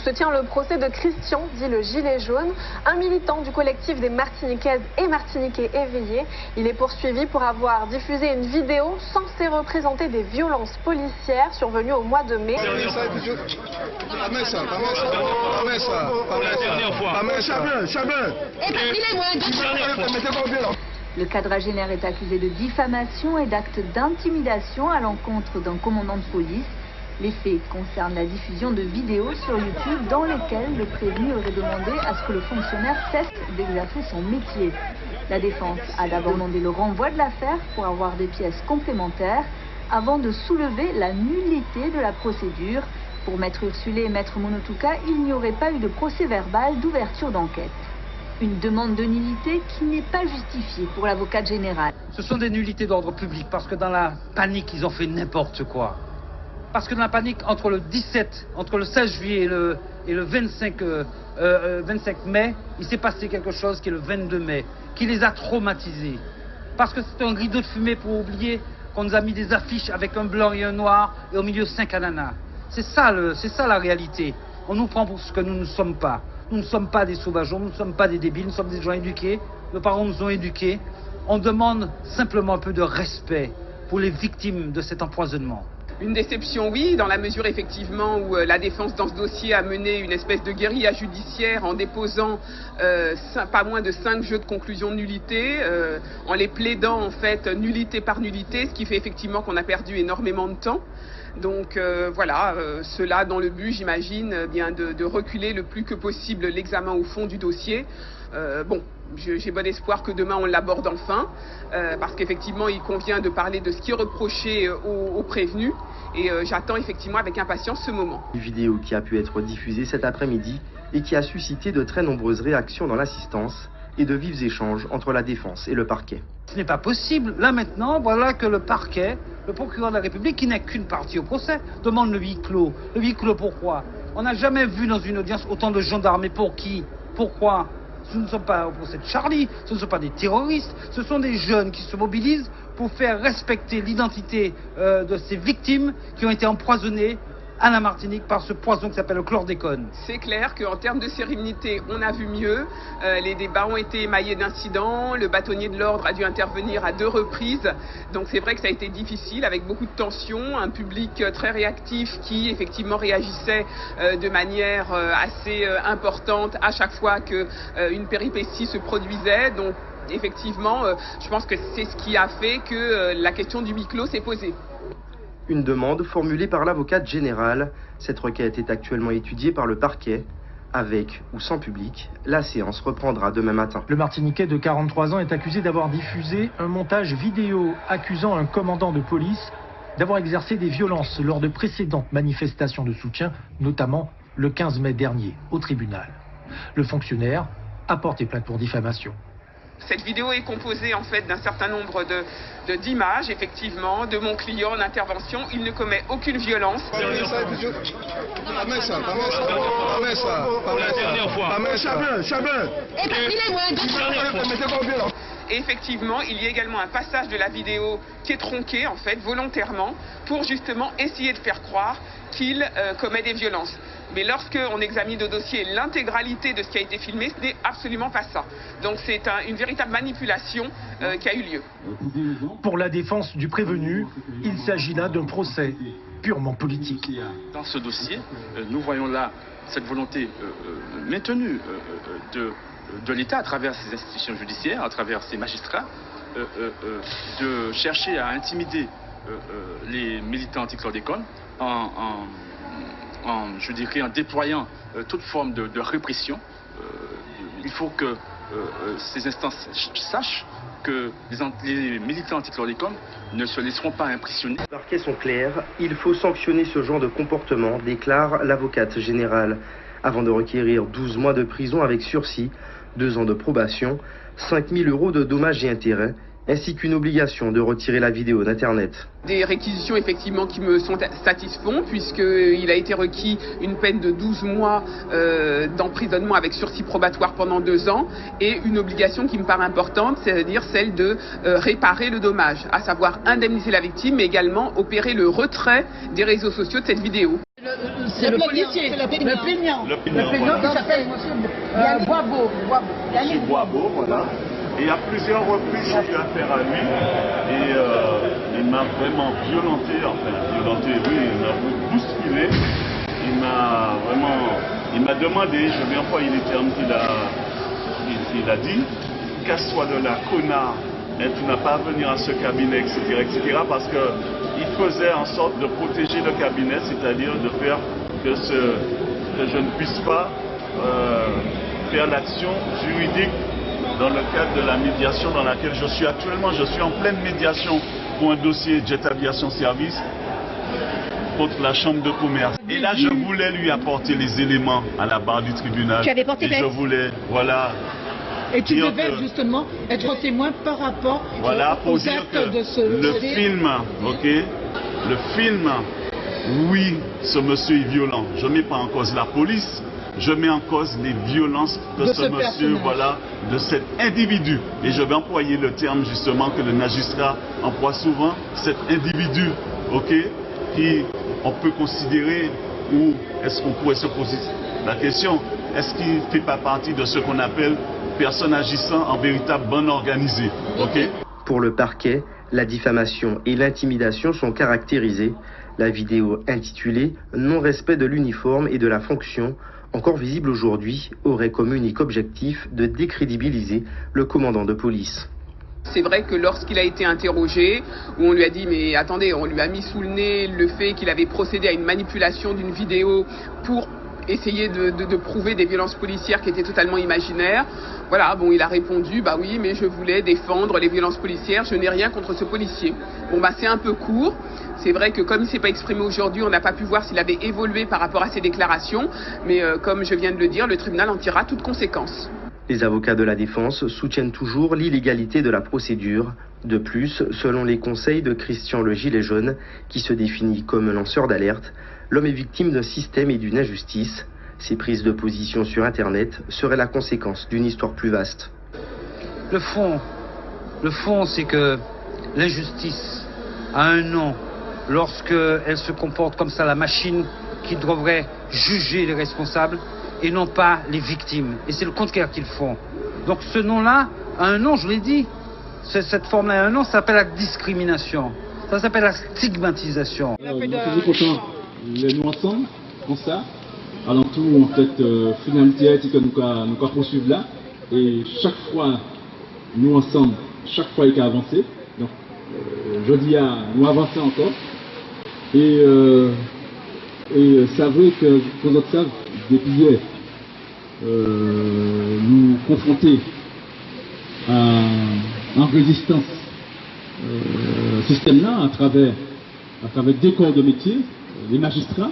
se tient le procès de Christian, dit le Gilet jaune, un militant du collectif des Martiniquaises et Martiniquais éveillés. Il est poursuivi pour avoir diffusé une vidéo censée représenter des violences policières survenues au mois de mai. Le quadragénaire est accusé de diffamation et d'actes d'intimidation à l'encontre d'un commandant de police. Les faits concernent la diffusion de vidéos sur YouTube dans lesquelles le prévenu aurait demandé à ce que le fonctionnaire cesse d'exercer son métier. La défense a d'abord demandé le renvoi de l'affaire pour avoir des pièces complémentaires avant de soulever la nullité de la procédure. Pour Maître Ursulé et Maître Monotouka, il n'y aurait pas eu de procès verbal d'ouverture d'enquête. Une demande de nullité qui n'est pas justifiée pour l'avocate générale. Ce sont des nullités d'ordre public parce que dans la panique, ils ont fait n'importe quoi. Parce que dans la panique, entre le 16 juillet et le 25 mai, il s'est passé quelque chose qui est le 22 mai, qui les a traumatisés. Parce que c'est un rideau de fumée pour oublier qu'on nous a mis des affiches avec un blanc et un noir et au milieu 5 ananas. C'est ça la réalité. On nous prend pour ce que nous ne sommes pas. Nous ne sommes pas des sauvageons, nous ne sommes pas des débiles, nous sommes des gens éduqués. Nos parents nous ont éduqués. On demande simplement un peu de respect pour les victimes de cet empoisonnement. Une déception, oui, dans la mesure effectivement où la défense dans ce dossier a mené une espèce de guérilla judiciaire en déposant pas moins de 5 jeux de conclusion de nullité, en les plaidant en fait nullité par nullité, ce qui fait effectivement qu'on a perdu énormément de temps. Donc voilà, cela dans le but, j'imagine, bien de reculer le plus que possible l'examen au fond du dossier. Bon, j'ai bon espoir que demain on l'aborde enfin, parce qu'effectivement il convient de parler de ce qui est reproché aux prévenus, et j'attends effectivement avec impatience ce moment. Une vidéo qui a pu être diffusée cet après-midi et qui a suscité de très nombreuses réactions dans l'assistance et de vifs échanges entre la défense et le parquet. Ce n'est pas possible. Là maintenant, voilà que le parquet, le procureur de la République, qui n'est qu'une partie au procès, demande le huis clos. Le huis clos pourquoi? On n'a jamais vu dans une audience autant de gendarmes. Et pour qui? Pourquoi? Ce ne sont pas au procès de Charlie, ce ne sont pas des terroristes, ce sont des jeunes qui se mobilisent pour faire respecter l'identité de ces victimes qui ont été empoisonnées à la Martinique par ce poison qui s'appelle le chlordécone. C'est clair qu'en termes de sérénité, on a vu mieux. Les débats ont été émaillés d'incidents. Le bâtonnier de l'ordre a dû intervenir à 2 reprises. Donc c'est vrai que ça a été difficile, avec beaucoup de tensions. Un public très réactif qui effectivement réagissait de manière assez importante à chaque fois qu'une péripétie se produisait. Donc effectivement, je pense que c'est ce qui a fait que la question du huis clos s'est posée. Une demande formulée par l'avocate générale. Cette requête est actuellement étudiée par le parquet. Avec ou sans public, la séance reprendra demain matin. Le Martiniquais de 43 ans est accusé d'avoir diffusé un montage vidéo accusant un commandant de police d'avoir exercé des violences lors de précédentes manifestations de soutien, notamment le 15 mai dernier au tribunal. Le fonctionnaire a porté plainte pour diffamation. Cette vidéo est composée en fait d'un certain nombre d'images, effectivement, de mon client en intervention. Il ne commet aucune violence. Et effectivement, il y a également un passage de la vidéo qui est tronqué, en fait, volontairement, pour justement essayer de faire croire qu'il commet des violences. Mais lorsqu'on examine le dossier et l'intégralité de ce qui a été filmé, ce n'est absolument pas ça. Donc c'est une véritable manipulation qui a eu lieu. Pour la défense du prévenu, il s'agit là d'un procès purement politique. Dans ce dossier, nous voyons là cette volonté maintenue de l'État à travers ses institutions judiciaires, à travers ses magistrats, de chercher à intimider les militants anti-chlordécone je dirais, en déployant toute forme de répression. Il faut que ces instances sachent que les militants anti-chlordécone ne se laisseront pas impressionner. Les parquets sont clairs, il faut sanctionner ce genre de comportement, déclare l'avocate générale, avant de requérir 12 mois de prison avec sursis, 2 ans de probation, 5 000 € de dommages et intérêts, ainsi qu'une obligation de retirer la vidéo d'Internet. Des réquisitions effectivement qui me satisfont, puisqu'il a été requis une peine de 12 mois d'emprisonnement avec sursis probatoire pendant 2 ans, et une obligation qui me paraît importante, c'est-à-dire celle de réparer le dommage, à savoir indemniser la victime, mais également opérer le retrait des réseaux sociaux de cette vidéo. C'est le policier, le plaignant. Le plaignant qui s'appelle Boisbeau. Monsieur Boisbeau, voilà. Et à plusieurs reprises, j'ai eu affaire à lui. Et il m'a vraiment violenté, oui, il m'a bousculé. Il m'a demandé, je vais employer les termes qu'il a dit, casse-toi de là, connard, et tu n'as pas à venir à ce cabinet, etc., parce qu'il faisait en sorte de protéger le cabinet, c'est-à-dire de faire que je ne puisse pas faire l'action juridique dans le cadre de la médiation dans laquelle je suis actuellement. Je suis en pleine médiation pour un dossier Jet Aviation Service contre la Chambre de commerce. Et là, je voulais lui apporter les éléments à la barre du tribunal. Tu avais porté plainte. Je voulais, voilà. Et tu devais justement être témoin par rapport pour aux dire actes que de ce... le film, le film, oui, ce monsieur est violent. Je ne mets pas en cause la police, je mets en cause les violences de ce monsieur, de cet individu. Et je vais employer le terme justement que le magistrat emploie souvent, cet individu, qui on peut considérer, ou est-ce qu'on pourrait se poser la question, est-ce qu'il ne fait pas partie de ce qu'on appelle personnes agissant en véritable bande organisée, Pour le parquet, la diffamation et l'intimidation sont caractérisées. La vidéo intitulée « Non-respect de l'uniforme et de la fonction », encore visible aujourd'hui, aurait comme unique objectif de décrédibiliser le commandant de police. C'est vrai que lorsqu'il a été interrogé, où on lui a dit, mais attendez, on lui a mis sous le nez le fait qu'il avait procédé à une manipulation d'une vidéo pour essayer de prouver des violences policières qui étaient totalement imaginaires. Voilà, bon, il a répondu, bah oui, mais je voulais défendre les violences policières, je n'ai rien contre ce policier. Bon, bah c'est un peu court. C'est vrai que comme il ne s'est pas exprimé aujourd'hui, on n'a pas pu voir s'il avait évolué par rapport à ses déclarations. Mais comme je viens de le dire, le tribunal en tirera toutes conséquences. Les avocats de la défense soutiennent toujours l'illégalité de la procédure. De plus, selon les conseils de Christian le Gilet jaune, qui se définit comme lanceur d'alerte, l'homme est victime d'un système et d'une injustice. Ses prises de position sur Internet seraient la conséquence d'une histoire plus vaste. Le fond, c'est que l'injustice a un nom. Lorsqu'elle se comporte comme ça, la machine qui devrait juger les responsables et non pas les victimes. Et c'est le contraire qu'ils font. Donc ce nom-là a un nom, je l'ai dit. Cette forme-là a un nom, ça s'appelle la discrimination. Ça s'appelle la stigmatisation. Nous faisons pourtant les nous ensemble, comme ça. Alors tout, en fait, finalité que nous allons poursuivre là. Et chaque fois, nous ensemble, chaque fois il y a avancé. Donc, je dis à nous avancer encore. Et c'est vrai que vous autres savez, depuis hier, nous confronter en résistance système-là à travers deux corps de métier, les magistrats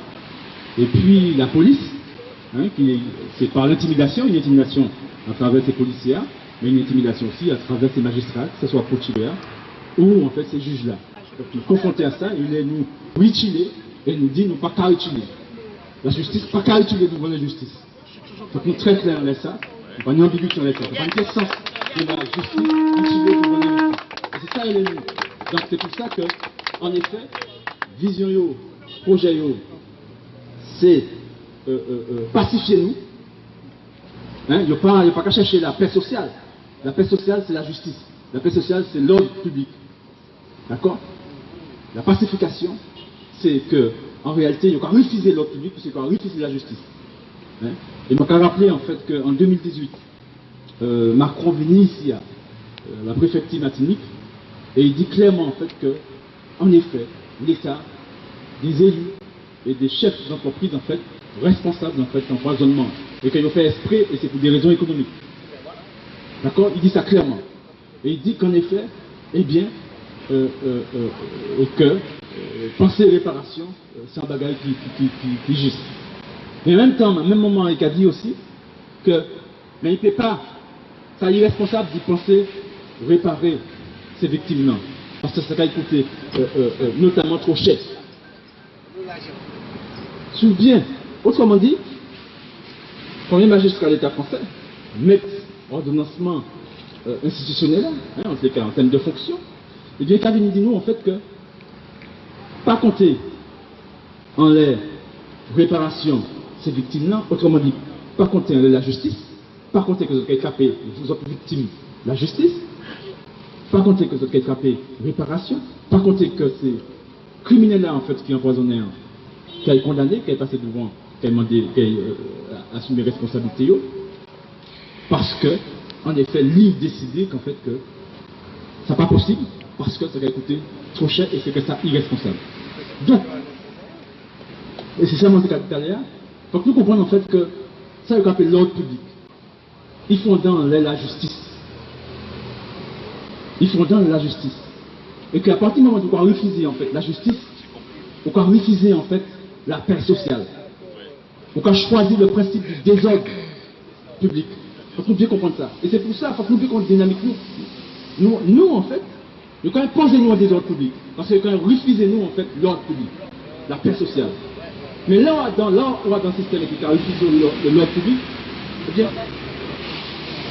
et puis la police, c'est par l'intimidation, une intimidation à travers ces policiers, mais une intimidation aussi à travers ces magistrats, que ce soit procureur ou en fait ces juges-là. Donc nous confronter à ça, il est nous retirer et nous dit nous pas qu'à utiliser. La justice, pas qu'à utiliser nous la justice. Donc nous très clair là ça, pas une ambiguïté là ça, pas une sens de la justice utiliser pour la justice. Et c'est ça elle est nous. Donc c'est pour ça que, en effet, vision yo, projet yo, c'est pacifier nous. Il n'y a pas qu'à chercher la paix sociale. La paix sociale, c'est la justice. La paix sociale, c'est l'ordre public. D'accord? La pacification, c'est que, en réalité, il y a qu'à refuser l'ordre public, puis il y a qu'à refuser la justice. Et il m'a qu'à rappeler, en fait, qu'en 2018, Macron venait ici à la préfecture Martinique, et il dit clairement, en fait, que, en effet, l'État, des élus et des chefs d'entreprise, en fait, responsables, en fait, d'empoisonnement, et qu'ils ont fait exprès, et c'est pour des raisons économiques. D'accord? Il dit ça clairement. Et il dit qu'en effet, eh bien, penser réparation, c'est un bagage qui juste. Mais en même temps, à même moment, il a dit aussi que, mais il ne peut pas, ça est irresponsable d'y penser réparer ces victimes-là. Parce que ça va coûter notamment trop cher. Souviens, autrement dit, quand les magistrats de l'État français mettent ordonnancement institutionnel, en tous les cas en termes de fonction, et bien Cavini dit nous en fait que pas compter en l'air réparation ces victimes-là, autrement dit, pas compter la justice, pas compter que vous avez frappé, vous êtes victime la justice, pas compter que vous avez frappé réparation, pas compter que ces criminels-là, en fait, qui empoisonnaient, qui a condamné, qui est passé devant, qui a demandé, qui a assumé responsabilité, parce que, en effet, lui décidé qu'en fait, que ça n'est pas possible, parce que ça va coûter trop cher et c'est que ça irresponsable. Donc, et c'est ça mon cas tout à l'heure, il faut que nous comprenions en fait que ça qu'on appelle l'ordre public. Ils font dans la justice. Ils font dans la justice. Et qu'à partir du moment où on va refuser en fait la justice, on va refuser en fait la paix sociale. On va choisir le principe du désordre public. Il faut que nous bien comprendre ça. Et c'est pour ça, il faut que nous bien comprendre la dynamique. Nous en fait, nous quand même poser nous en désordre public. Parce que quand même refuser nous en fait l'ordre public, la paix sociale. Mais là, on va dans le système qui a refusé l'ordre public, eh bien,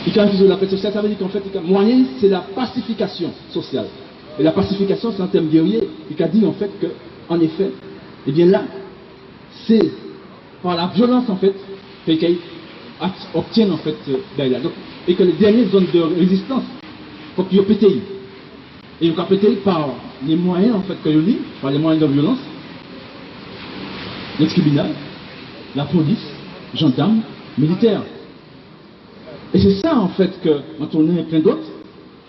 il a refusé la paix sociale, ça veut dire qu'en fait, le moyen, c'est la pacification sociale. Et la pacification, c'est un terme guerrier, qui a dit en fait que, en effet, eh bien là, c'est par la violence en fait, qu'ils obtiennent en fait derrière. Donc, et que les dernières zones de résistance, il faut qu'ils pétent. Et ils ont pété par les moyens en fait que nous dit, par les moyens de violence, les tribunaux, la police, gendarmes, militaires. Et c'est ça en fait que, quand on est plein d'autres,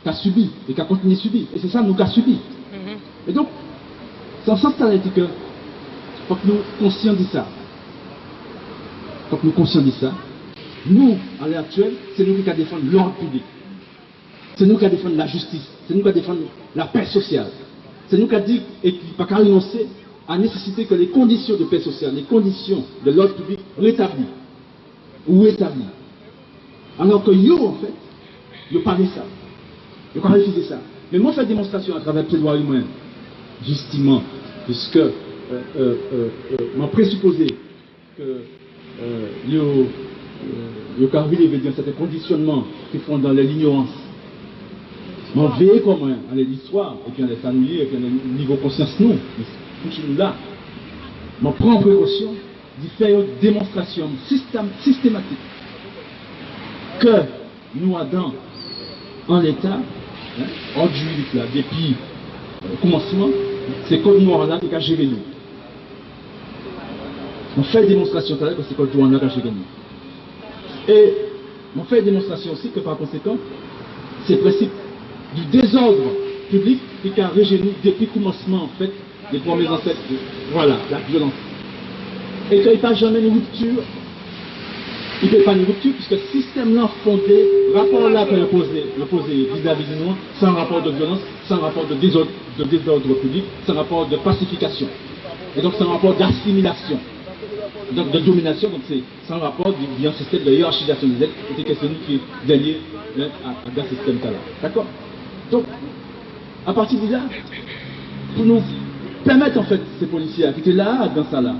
qu'a subi et qu'a continué à subir. Et c'est ça nous qu'a subi. Et donc, c'est en ce sens-là que faut que nous conscients de ça. Faut que nous conscients de ça. Nous, à l'heure actuelle, c'est nous qui allons défendre l'ordre public. C'est nous qui allons défendre la justice. C'est nous qui allons défendre la paix sociale. C'est nous qui allons dire et qui pas qu'à renoncer à nécessiter que les conditions de paix sociale, les conditions de l'ordre public rétablies ou établies. Alors que yo, en fait, yo parlez ça. Yo pas refusé ça. Mais moi, je fais démonstration à travers plaidoirie moi, justement, puisque m'a présupposé que yo carvilé veut dire certains conditionnements qui font dans l'ignorance. M'en veille comme à l'histoire, et puis on est familier, et puis on est niveau conscience nous. Nous là, je prends précaution de faire une démonstration systématique que nous avons en l'état, ordre juridique là, depuis le commencement, c'est code noir là qui a géré nous. On fait démonstration tout à l'heure que c'est code noir là qui a géré nous. Et on fait démonstration aussi que par conséquent, c'est le principe du désordre public qui a régéné depuis le commencement en fait. Les premiers ancêtres, voilà, la violence. Et qu'il n'y a pas jamais une rupture, il n'y a pas une rupture, puisque le système-là fondé, rapport-là que le poser vis-à-vis de nous, sans rapport de violence, sans rapport de désordre public, sans rapport de pacification. Et donc, sans rapport d'assimilation, donc de domination, donc c'est sans rapport d'un système de hiérarchisation des êtres, c'est quelque chose qui est derrière à ce système-là. D'accord? Donc, à partir de là, pour nous permettre en fait ces policiers qui étaient là, dans ça là,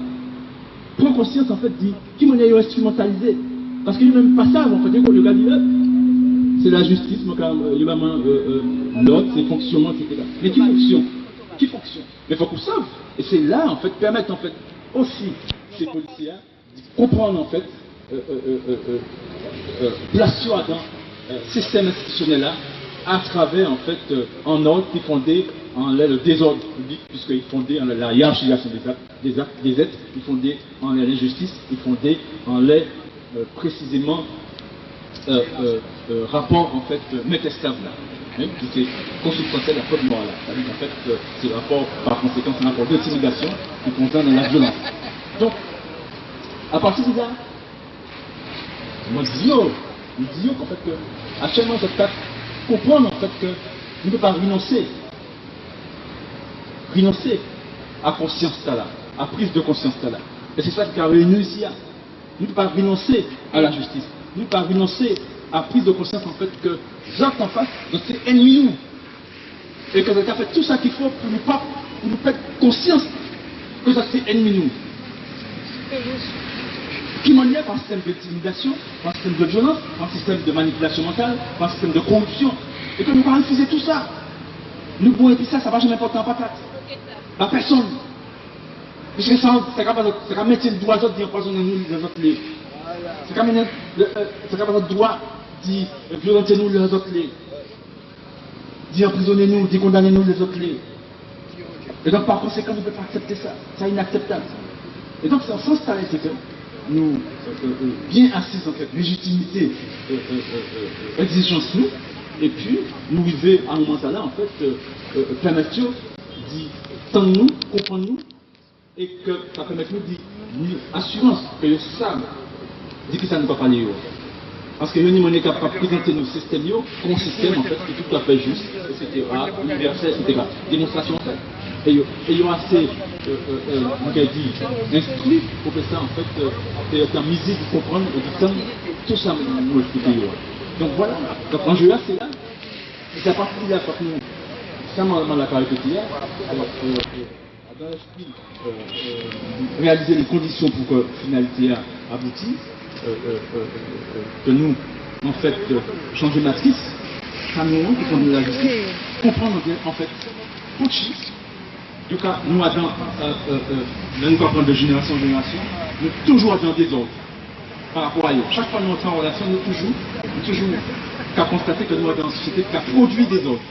prendre conscience en fait dit qui m'ont instrumentalisé. Parce qu'ils ne même pas ça, en fait, le gars dit c'est la justice, l'autre, c'est fonctionnement, etc. Mais qui fonctionne? Qui fonctionne? Mais il faut qu'on sache. Et c'est là en fait permettre en fait aussi ces policiers de comprendre en fait place dans le système institutionnel là à travers en fait un ordre qui est fondé en le désordre public, puisqu'il est fondé en la hiérarchisation des êtres, il est fondé en l'injustice, il est fondé en les précisément rapport en fait maître-esclave là, qui est consubstantiel à la code morale là. C'est-à-dire qu'en fait c'est le rapport par conséquent, c'est un rapport d'intimidation qui concerne la violence. Donc, à partir de là, moi je dis qu'en fait que actuellement cette carte comprendre en fait que nous ne pouvons pas renoncer à conscience là, à prise de conscience là. Et c'est ça qui a réuni ici. Nous ne pouvons pas renoncer à la justice. Nous ne pouvons pas renoncer à prise de conscience en fait que Jacques en face, c'est ennemi nous. Et que ça a fait tout ça qu'il faut pour nous faire conscience que ça c'est ennemi nous. Qui manière par un système d'intimidation, par un système de violence, par un système de manipulation mentale, par un système de corruption. Et que nous allons refuser tout ça. Nous pouvons dire ça, ça va jamais porter en patate. À personne. Puisque ça va mettre le droit de empoisonner nous les autres. Ça va mettre le droit de violenter nous les autres. D'emprisonner nous, de condamner nous les autres. Et donc par conséquent, on ne peut pas accepter ça. C'est inacceptable. Et donc c'est en ce sens-là que nous, bien assis en fait, légitimité, exigence nous, et puis nous vivons à un moment là, en fait, permettre d'entendre nous, comprendre nous, et que ça permet nous de assurance que le savent, dit que ça ne va pas aller. Parce que nous sommes capables de présenter nos systèmes comme un système en fait, qui est tout à fait juste, etc., universel, etc. Démonstration en fait. Et ils ont assez, instruit pour faire ça en fait, et en musique, de comprendre, et de temps, tout ça nous expliquer. Donc voilà, donc l'enjeu là, c'est là. C'est à partir de là, quand nous, ça m'a la caractère hier, dans l'esprit, réaliser les conditions pour que la finalité aboutisse, que nous, en fait, changer matrice, ça nous rend compte de la justice, comprendre en fait, tout de suite. En tout cas, nous, nous apprendre de génération en génération, nous toujours dans des ordres par rapport à eux. Chaque fois que nous entrons en relation, nous toujours qu'à constater que nous sommes dans une société qui a produit des ordres.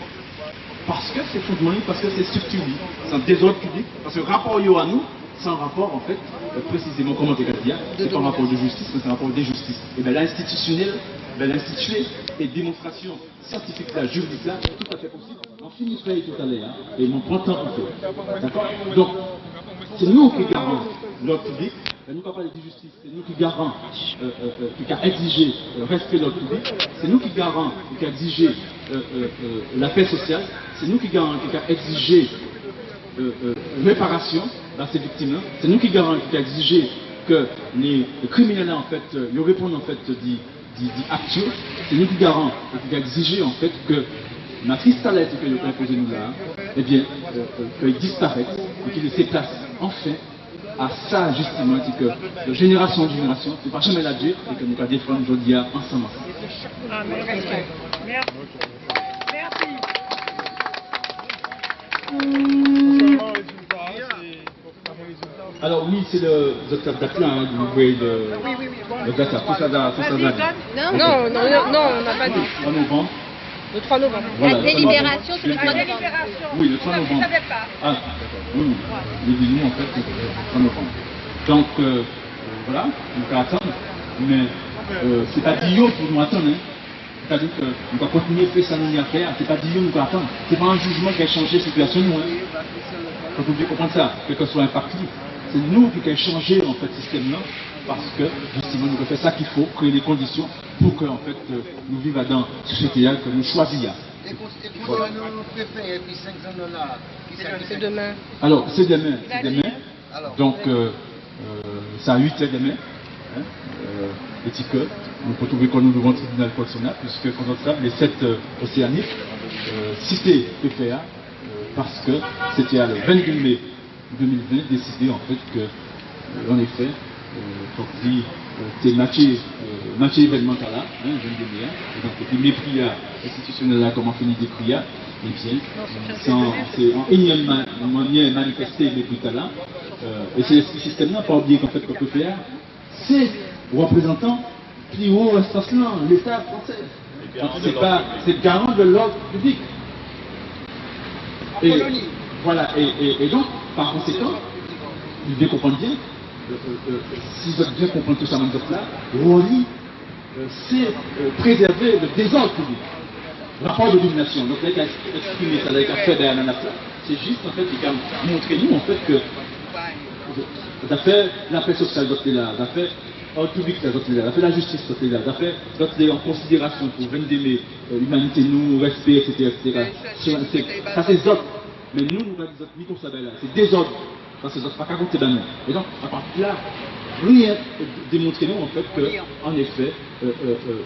Parce que c'est fondement, parce que c'est structuré, c'est un désordre public, parce que le rapport à nous, c'est un rapport en fait, précisément comme on dit, c'est pas un rapport de justice, mais c'est un rapport d'injustice. Et bien l'institutionnel, l'institué et démonstration scientifique là, juridique là, c'est tout à fait possible. On finit de faire tout à l'heure, et mon printemps en fait. D'accord? Donc, c'est nous qui garantons l'ordre public, c'est nous qui parlons de justice, c'est nous qui garantons, qui a exigé le respect de l'ordre public, c'est nous qui garantons, qui a exigé la paix sociale, c'est nous qui garantons, qui a exigé réparation à ces victimes-là, c'est nous qui garantons, qui a exigé que les criminels en fait, ils répondent en fait d'actions, c'est nous qui garantons, qui a exigé en fait que la tristesse que nous imposé nous là, eh bien, qu'ils disparaissent et qu'ils se placent enfin à ça justement, c'est que de génération en génération, ne pas jamais la Dieu et que nous allons défendre aujourd'hui ensemble. Merci. Alors oui, c'est le docteur Dacla, hein, vous voyez le data, tout ça va. Non, on n'a pas dit. 3 novembre. Le 3 novembre. Voilà, la délibération, c'est le 3 novembre. Oui, le 3 novembre. Ah, d'accord. Oui, les décisions en fait, c'est le 3 novembre. Donc, voilà, on va attendre. Mais c'est pas d'IO pour nous attendre. Hein. C'est-à-dire qu'on va continuer à faire ça nous faire. C'est pas d'IO nous attendre. C'est pas un jugement qui a changé la situation nous. Hein. Faut bien comprendre ça, quel que soit un parti. C'est nous qui avons changé en fait ce système-là, parce que justement nous avons fait ça qu'il faut, créer les conditions pour que en fait, nous vivions dans une société que nous choisissions. Voilà. C'est demain. Alors c'est demain. Donc c'est à 8h demain. Hein, l'étiquette. Nous retrouvons quand nous devons tribunal correctionnel, puisque quand on tape les 7 océaniques, cités PPA, parce que c'était le 22 mai 2020 décidé en fait que, en effet, pour dire, c'est matché événementiel là, 22 mai, et donc le mépris institutionnel là, comment finir des prières, et bien, c'est en énième manière manifesté le mépris là, et c'est ce système-là, pas oublier qu'en fait, qu'on peut faire, c'est représentant plus haut instance là, l'État français. C'est le garant de l'ordre public. Et voilà, et donc, par conséquent, vous devez comprendre bien, si vous devez comprendre tout ça dans ce là, Roli, c'est préserver le désordre public, rapport de domination. Donc, là, il a exprimé ça, il a fait derrière la c'est juste en fait, il a montré nous en fait que d'affaire la paix sociale de là, d'affaire l'ordre public de là, d'affaire la justice de là, d'affaire en considération pour 22 mai, l'humanité, nous, respect, etc. Ça c'est autres. Mais nous, nous avons des autres comme ça là. C'est désordre. Parce que c'est pas qu'à compter dans nous. Et donc, à partir de là, rien démontrer nous en fait que, en effet,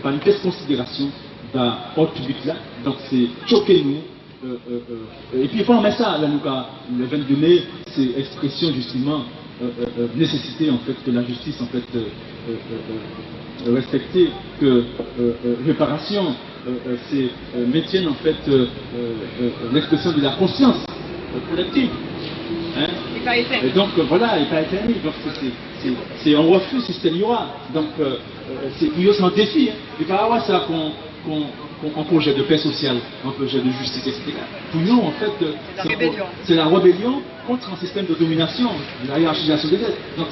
par une telle considération dans l'ordre public là, donc c'est choquer nous. Et puis, il faut en mettre ça, là, nous, le 22 mai, c'est expression justement, nécessité en fait que la justice en fait respectée, que réparation, c'est maintienne en fait l'expression de la conscience collective. Hein? Et donc voilà, il n'est pas interdit. Donc on refuse le système Yora. Donc c'est un défi. Hein. Il va y avoir ça qu'on projette de paix sociale, un projet de justice, etc. Pour nous, en fait, c'est la rébellion contre un système de domination, la hiérarchisation des êtres. Donc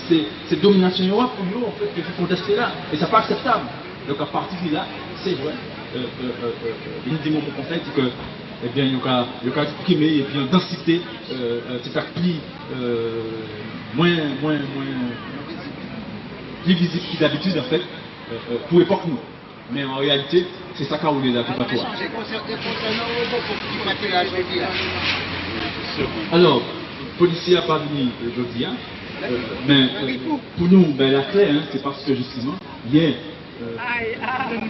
cette domination Yora, pour nous, en fait, qu'il faut contester là. Et ça n'est pas acceptable. Donc à partir de là, c'est vrai. Une des mots pour conseil, c'est que eh bien, il y a exprimer et puis en densité, c'est faire plus visible que d'habitude en fait, pour l'époque nous. Mais en réalité, c'est ça qu'on est là, tout à toi. Alors, policier n'a pas venu aujourd'hui, mais pour nous, ben, la clé, hein, c'est parce que justement, hier,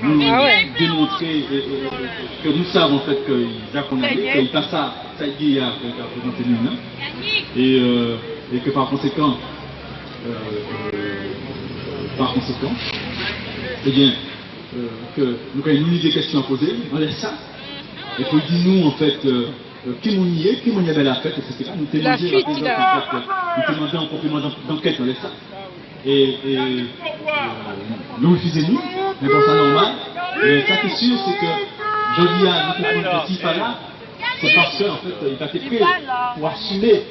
nous démontrer que nous savons en fait qu'ils a condamné, qu'ils passent ça y est à présenter nous, et que par conséquent, eh bien, que nous avons une des questions à poser, on laisse ça, et puis dis-nous en fait qui m'on y est, qui m'on y avait la fête, etc. Nous demandons en complément d'enquête, on laisse ça. Et nous refusons-nous, mais bon, c'est normal. Mais ça qui est sûr, c'est que je dis à nous comprendre que s'il pas là, c'est parce qu'en fait, il a été prêt pour assumer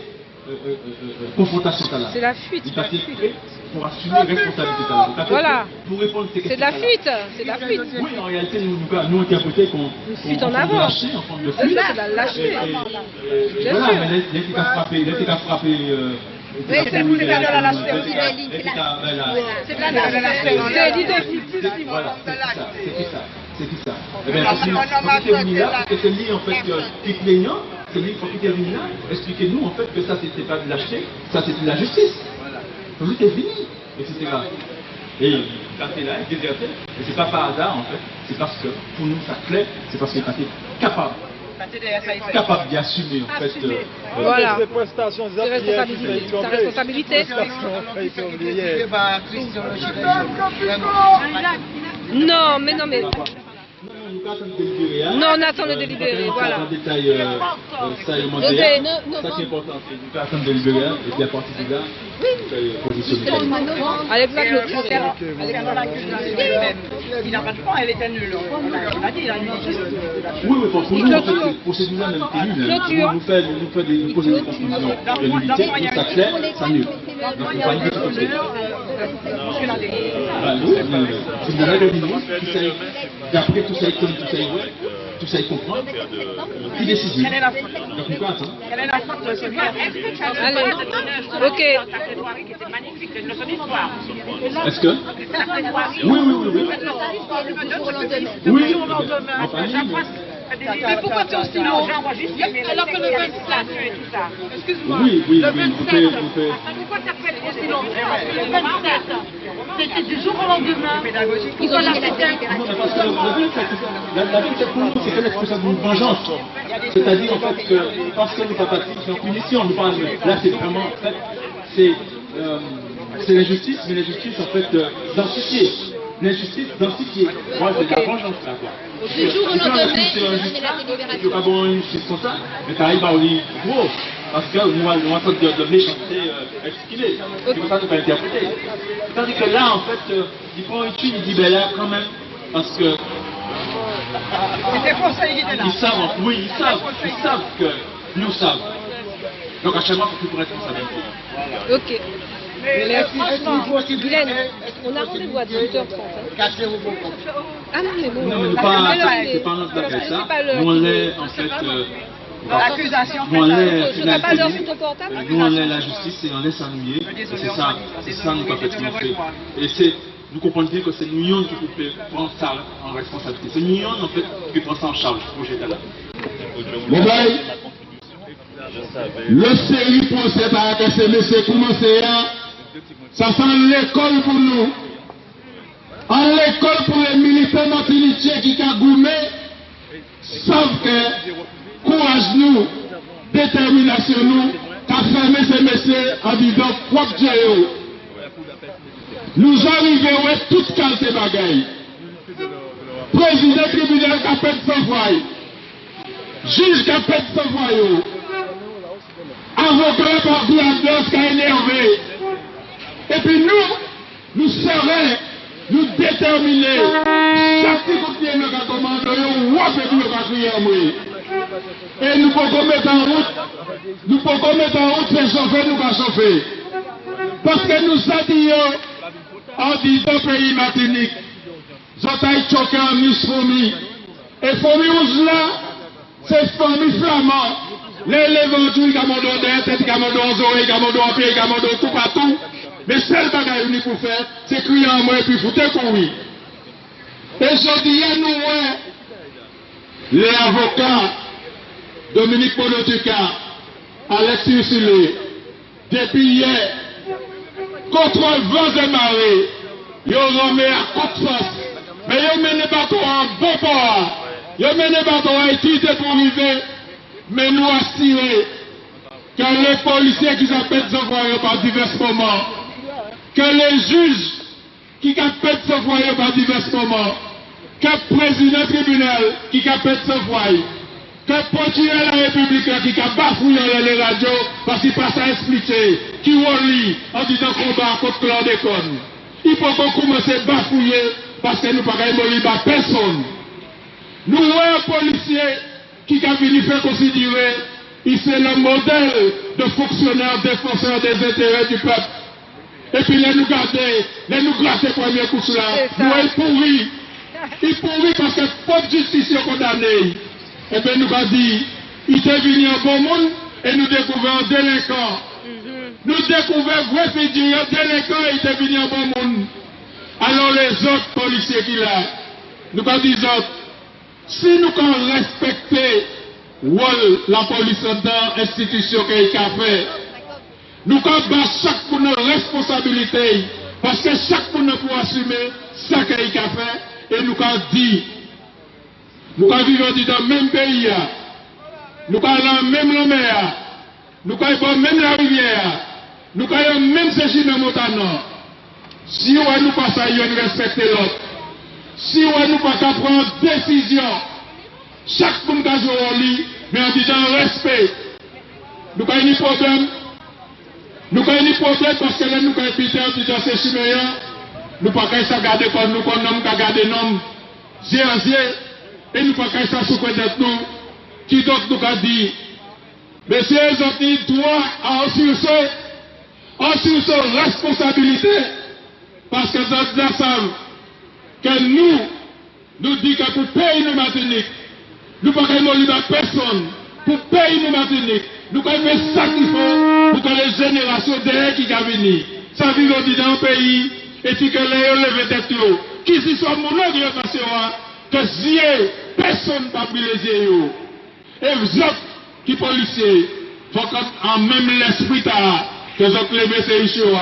confrontation là. C'est la fuite. Il a été prêt pour assumer responsabilité là. Voilà. Pour répondre à ces questions. C'est de la fuite. C'est de la fuite. Oui, en réalité, nous interprétons qu'on fuite en avant. C'est ça, c'est la lâcheté. Voilà, mais l'effet qu'a frappé. Oui, c'est de la lâcheté aussi. C'est de la lâcheté. C'est leadership. Voilà, c'est tout ça. Eh bien, c'est ce livre en fait qui est plaignant, ce livre qui est venu là, expliquez-nous en fait que ça c'était pas de lâcheté, ça c'était de la justice. Tout est fini, etc. Et il a été là, il est déserté, et c'est pas par hasard en fait, c'est parce que pour nous ça plaît, c'est parce qu'il a été capable d'y assumer en fait. Voilà. C'est responsabilité. Non, mais. Non, on attend de délibérer, voilà. Ça qui est important, c'est nous attendre de délibérer, et puis à partir de là, positionner. Avec la clôture. Il n'a pas de point, elle était nulle. Il a dit, il a une oui, pour nous, pour ces nous-là, même nous fait poser des conclusions de nullité, donc ça clair, ça nul. Donc il ne faut pas dire comme ça. C'est une règle du monde qui sait, d'après tout ça, tout ça, il comprend, qui décide. Donc nous quoi attendre. Quelle est la faute de celui-là? Ok. Est-ce que? Oui. Oui, mais pourquoi tu es aussi long? Alors que le 27 et tout ça. Excuse-moi. Oui, le 27. Pourquoi ça peut être aussi long? Le 27. C'était du jour au lendemain. Ils ont lâché parce que la vie, c'est pour nous, c'est que l'expression d'une vengeance. C'est-à-dire, en fait, que parce que nous pas partis, c'est en punition. Nous parlons, là, c'est vraiment, en fait, c'est l'injustice, mais l'injustice, en fait, densifiée. L'injustice densifiée. Moi, c'est de la vengeance, là, quoi. Du jour au lendemain, il n'y a pas bon une justice comme ça, mais ça arrive à dire gros. Parce que nous avons de méchanceté exprimée. C'est pour ça qu'on peut interpréter. Tandis que là, en fait, il prend une étude, il dit, ben là, quand même, parce que. C'était pour ça qu'il était là. Ils savent, oui, ils savent que nous savons. Donc, à chaque fois, il faut plus pour responsabilité. Ok. Mais franchement, Guylaine, on a rendez-vous à 18h30. Ah non, mais bon. Non, mais c'est pas notre affaire, ça. Nous, on est, en fait. L'accusation. Nous, on est. Tu n'as pas l'heure sur ton portable? Nous, on est la justice et on est s'ennuyer. C'est ça, nous, en fait, qu'on fait. Et c'est. Nous comprenons bien que c'est nous qui peut prendre ça en responsabilité. C'est nous, en fait, qui prend ça en charge, ce projet-là. Le série pensé par ces messieurs commencé à. Ça sent l'école pour nous. En l'école pour les militaires martiniquais qui ont gourmé, savent que courage nous, détermination nous, qu'a fermé ces messieurs en disant propre Dieu. Nous arrivons à toute qualité bagaille. Président tribunal qui a fait sans voix. Juge qui a fait sans voix. avocat par Gladys qui a énervé. Et puis nous serons, nous déterminés. Chaque petit coup de pied nous a commandé, nous avons crié en moi. Et nous pouvons mettre en route, ces chauffeurs, nous pas chauffer. Parce que nous avons en disant pays Martinique, j'entends choquer en Miss-Fourmi. Et Fourmi rouge là, c'est famille flamand. Les l'évangile, Gamando tête, Gamando aux oreilles, Gamando en pied, Gamando tout partout. Mais seul bagage unique pour faire, c'est crier en moi et puis foutre courir. Et je dis à nous, les avocats, Dominique Ponotuka, Alexis Ursule, depuis hier, contre le vent de marée, ils ont remis à coup de force. Mais ils ont mené bateau en bon port. Ils ont mené bateau à étudier pour arriver. Mais nous assurer que les policiers qui s'appellent s'envoyer par divers moments, que les juges qui s'appellent s'envoyer par divers moments, que le président tribunal qui s'appelle s'envoyer, que le procureur de la République qui a bafouillé les radios parce qu'il passe à expliquer, qui relie en disant combat contre chlordécone. Il faut qu'on commence à bafouiller parce que nous ne pouvons pas mourir personne. Nous voyons un policier qui a venu faire considérer, il c'est le modèle de fonctionnaire défenseur des intérêts du peuple. Et puis les nous garder, les nous gratter premier coup là, nous il pourri. Il pourri parce que faute de justice est condamné. Et bien nous avons dit, il est venu en bon monde et nous découvrons un délinquant. Nous découvrons vrai figure, un délinquant et il est venu en bon monde. Alors les autres policiers qui là, nous avons dit si nous avons respecté la police dans l'institution qu'il a fait, nous avons chaque pour nos responsabilités, parce que chaque pour nous pour assumer ce qu'il a fait, et nous avons dit, nous avons vivre dans le même pays, nous avons même la mer, nous avons même la rivière, nous avons même séjour dans le montagne. Si nous passons à respecter l'autre, si on nous pas prendre décision, chaque monde a joué au lit, mais en disant respect, nous n'avons pas de problème. Nous n'avons pas de problème parce que là, nous avons pité en disant c'est chimérien. Nous ne pouvons pas garder comme nous, comme nous, garder nous, et nous ne pouvons pas ça sous nous. Qui d'autre nous a dit, messieurs, ils ont dit droit à en sursaut responsabilité, parce que nous avons que nous disons que pour payer nos Martinique, nous ne pouvons pas mourir personne. Pour payer nos Martinique, nous pouvons faire ça qu'il faut pour que les générations derrière qui viennent venir, ça vivre dans un pays, et puis que les levés tête, qui s'y soit mon orientation, que si personne ne peut brûler les yeux. Et vous autres qui policiers, il faut qu'en même l'esprit que vous autres levez ces issues,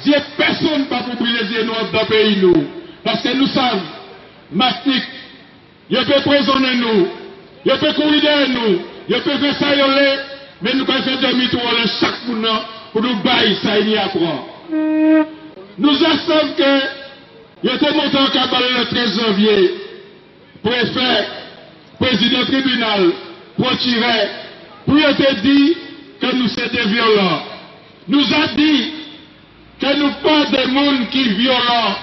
si personne ne peut brûler les yeux dans le pays, nous. Parce que nous savons, Martinique, il peut emprisonner nous, il peut courir derrière nous, il peut faire ça, mais nous pouvons faire demi-tour chaque fois pour nous bailler ça, il y a quoi. Nous savons que, il était monté en cabale le 13 janvier, préfet, président tribunal, procureur, pour te dire que nous sommes des violents. Nous a dit que nous pas des mondes qui sont violents.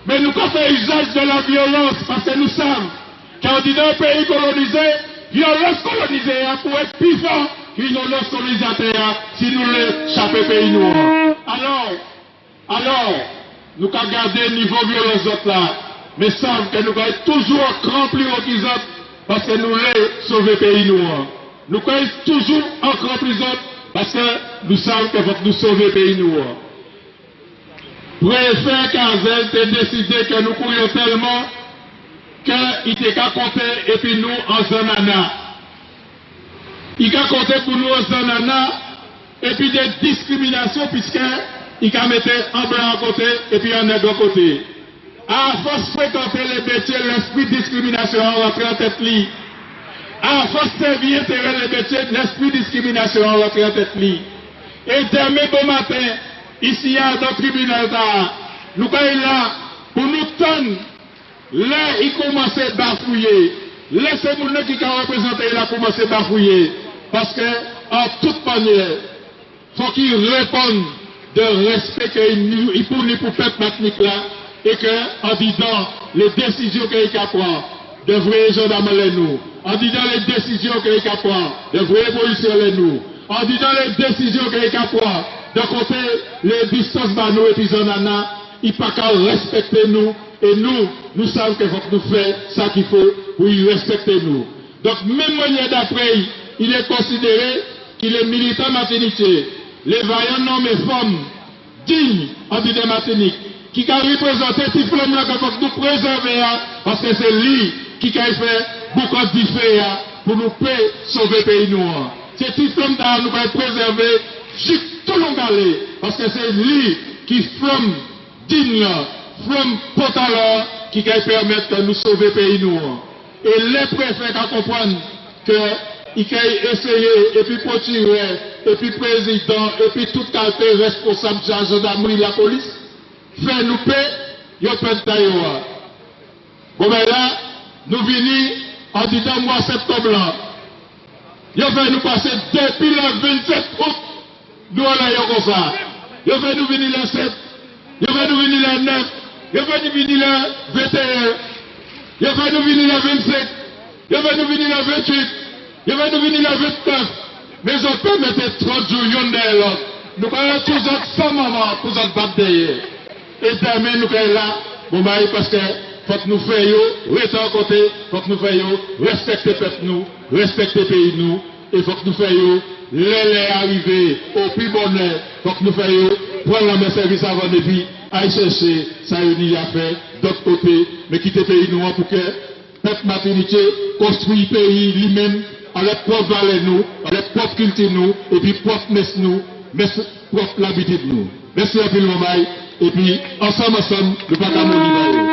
Mais nous avons fait usage de la violence parce que nous savons qu'en disant un pays colonisé, violence colonisée pour être plus fort qu'une violence colonisateur si nous l'échappons pays noir. Alors, nous avons gardé le niveau violence là, mais savons que nous allons être toujours grand plus haut qu'ils autres parce que nous voulons sauver pays noir. Nous allons toujours encore plus haut parce que nous savons que nous sauver pays noir. Préfet Kazel a décidé que nous courions tellement qu'il était qu'à compter et puis nous en Zanana. Il a compté pour nous en Zanana et puis des discriminations puisqu'il a mis en blanc à côté et puis en nègre à côté. À force de fréquenter les métiers, l'esprit de discrimination rentre en tête li. À force de servir les métiers, l'esprit de discrimination rentre en tête li. Et demain bon matin, ici, dans le tribunal, nous sommes là pour nous tendre. Là, il commence à bafouiller. Laissez-nous qui ont représenté, il a commencé à bafouiller. Parce que en toute manière, faut qu'il réponde de respect qu'il fournit pour le peuple Martinique là, et que, en disant les décisions qu'il prend, de vrais gendarmes les nous, en disant les décisions qu'il prend, de vrais policiers les nous, en disant les décisions qu'il prend, de côté les distances de nous et puis Zanana, il n'y a pas qu'à respecter nous, et nous savons qu'il faut que nous fassions ça qu'il faut pour y respecter nous. Donc, même manière d'après, il est considéré qu'il est militant martiniquais, les vaillants hommes et femmes dignes en dit de Martinique, qui a représenté ces flammes-là qu'il faut que nous préserver, parce que c'est lui qui a fait beaucoup de différents pour nous sauver le pays noir. C'est ces flammes-là nous allons préserver jusqu'à tout le monde, parce que c'est lui qui flamme digne, flamme potalon, qui va permettre de nous sauver le pays noir. Et les préfets qui comprennent qu'il a essayé, et puis procureur, et puis président, et puis tout quartier responsable de la gendarmerie, la police, fait nous paix, ils ont fait de bon, ben là, nous venons en disant mois septembre là. Ils ont fait nous passer depuis le 27 août, nous allons comme ça. Ils ont fait nous venir le 7, ils ont fait nous venir le 9, ils ont fait nous venir le 21, ils ont fait nous venir le 25, ils ont fait nous venir le 28, ils ont fait nous venir le 29. Mais ils ont permis 30 jours, ils ont dit là. Nous allons tous être sans maman pour nous battre derrière. Et demain, nous sommes là, bon, parce que faut que nous fassions, rester à côté, faut que nous fassions, respecter le peuple nous, respecter le pays nous, et faut que nous fassions, les arriver au plus bonheur, faut que nous fassions, prendre la main service avant de puis, aller chercher, ça unit à faire, d'autre côté, mais quitter le pays nous, pour que le peuple martiniquais construise le pays lui-même, avec propre valeur nous, avec propre culture nous, et puis propre messe nous, propre l'habitude nous. Merci à vous, et puis ensemble, nous ne pouvons pas mourir.